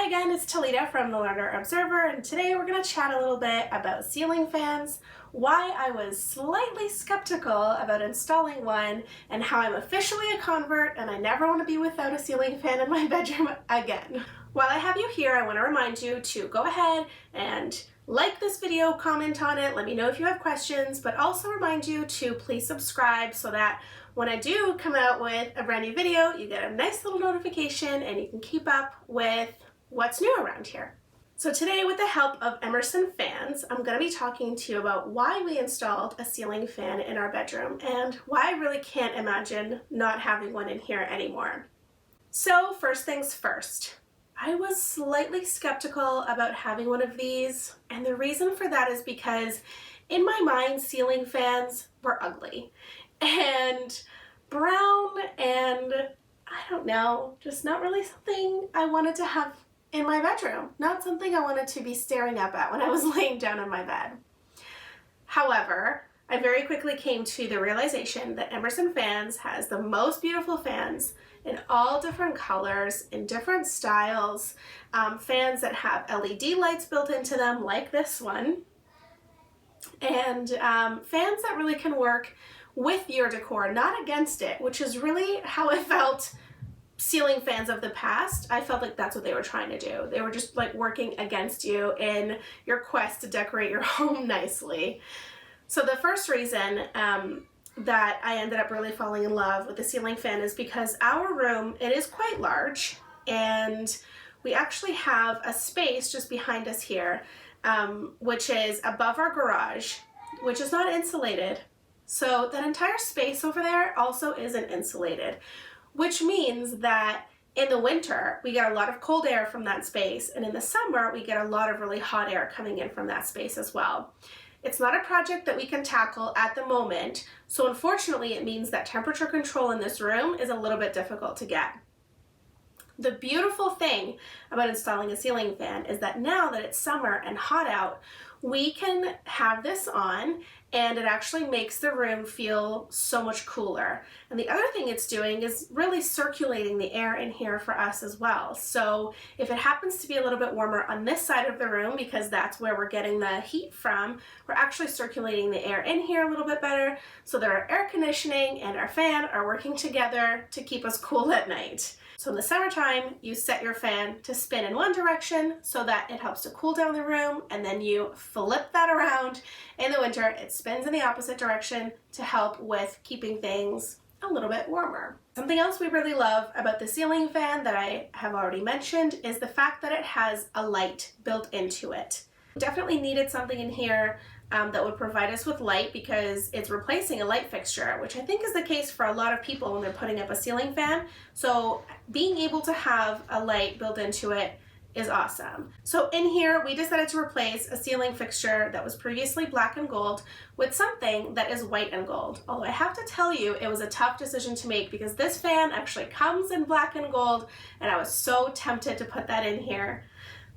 Hi again, it's Talita from the Learner Observer, and today we're going to chat a little bit about ceiling fans, why I was slightly skeptical about installing one, and how I'm officially a convert and I never want to be without a ceiling fan in my bedroom again. While I have you here, I want to remind you to go ahead and like this video, comment on it, let me know if you have questions, but also remind you to please subscribe so that when I do come out with a brand new video, you get a nice little notification and you can keep up with what's new around here. So today, with the help of Emerson fans, I'm going to be talking to you about why we installed a ceiling fan in our bedroom and why I really can't imagine not having one in here anymore. So first things first, I was slightly skeptical about having one of these, and the reason for that is because in my mind, ceiling fans were ugly and brown and I don't know, just not really something I wanted to have in my bedroom, not something I wanted to be staring up at when I was laying down in my bed. However, I very quickly came to the realization that Emerson Fans has the most beautiful fans in all different colors, in different styles, fans that have LED lights built into them like this one, and fans that really can work with your decor, not against it, which is really how I felt ceiling fans of the past. I felt like that's what they were trying to do. They were just like working against you in your quest to decorate your home nicely. So the first reason that I ended up really falling in love with the ceiling fan is because our room, it is quite large, and we actually have a space just behind us here, which is above our garage, which is not insulated. So that entire space over there also isn't insulated, which means that in the winter, we get a lot of cold air from that space, and in the summer, we get a lot of really hot air coming in from that space as well. It's not a project that we can tackle at the moment, so unfortunately, it means that temperature control in this room is a little bit difficult to get. The beautiful thing about installing a ceiling fan is that now that it's summer and hot out, we can have this on and it actually makes the room feel so much cooler. And the other thing it's doing is really circulating the air in here for us as well. So if it happens to be a little bit warmer on this side of the room, because that's where we're getting the heat from, we're actually circulating the air in here a little bit better so that our air conditioning and our fan are working together to keep us cool at night. So in the summertime, you set your fan to spin in one direction so that it helps to cool down the room, and then you flip that around. In the winter, it spins in the opposite direction to help with keeping things a little bit warmer. Something else we really love about the ceiling fan that I have already mentioned is the fact that it has a light built into it. We definitely needed something in here that would provide us with light because it's replacing a light fixture, which I think is the case for a lot of people when they're putting up a ceiling fan. So being able to have a light built into it is awesome. So in here, we decided to replace a ceiling fixture that was previously black and gold with something that is white and gold. Although I have to tell you, it was a tough decision to make because this fan actually comes in black and gold, and I was so tempted to put that in here.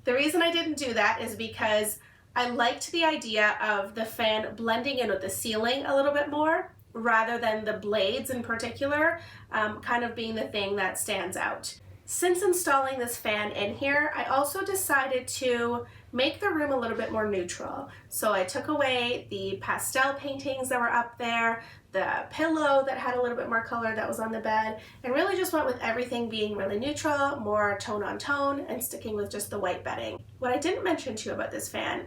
The reason I didn't do that is because I liked the idea of the fan blending in with the ceiling a little bit more rather than the blades in particular kind of being the thing that stands out. Since installing this fan in here, I also decided to make the room a little bit more neutral. So I took away the pastel paintings that were up there, the pillow that had a little bit more color that was on the bed, and really just went with everything being really neutral, more tone on tone, and sticking with just the white bedding. What I didn't mention to you about this fan,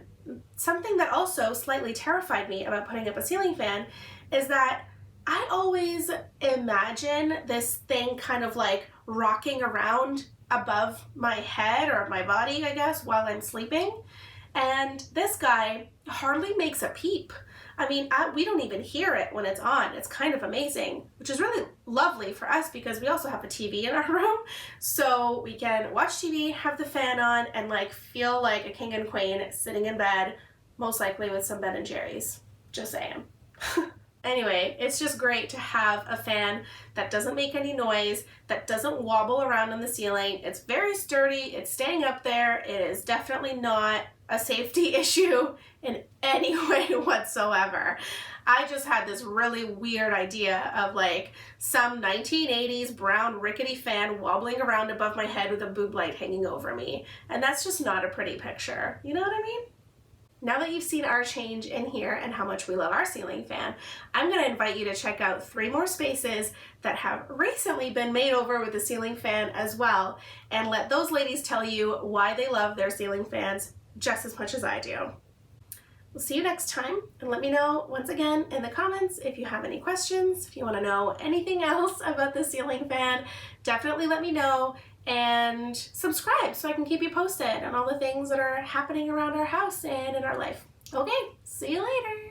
something that also slightly terrified me about putting up a ceiling fan, is that I always imagine this thing kind of like rocking around above my head or my body, I guess, while I'm sleeping. And this guy hardly makes a peep. I mean, we don't even hear it when it's on. It's kind of amazing, which is really lovely for us because we also have a TV in our room. So we can watch TV, have the fan on, and like feel like a king and queen sitting in bed, most likely with some Ben and Jerry's. Just saying. Anyway, it's just great to have a fan that doesn't make any noise, that doesn't wobble around on the ceiling. It's very sturdy, it's staying up there, it is definitely not a safety issue in any way whatsoever. I just had this really weird idea of like some 1980s brown rickety fan wobbling around above my head with a boob light hanging over me. And that's just not a pretty picture. You know what I mean? Now that you've seen our change in here and how much we love our ceiling fan, I'm going to invite you to check out 3 more spaces that have recently been made over with the ceiling fan as well, and let those ladies tell you why they love their ceiling fans just as much as I do. We'll see you next time, and let me know once again in the comments if you have any questions, if you want to know anything else about the ceiling fan. Definitely let me know, and subscribe so I can keep you posted on all the things that are happening around our house and in our life. Okay, see you later.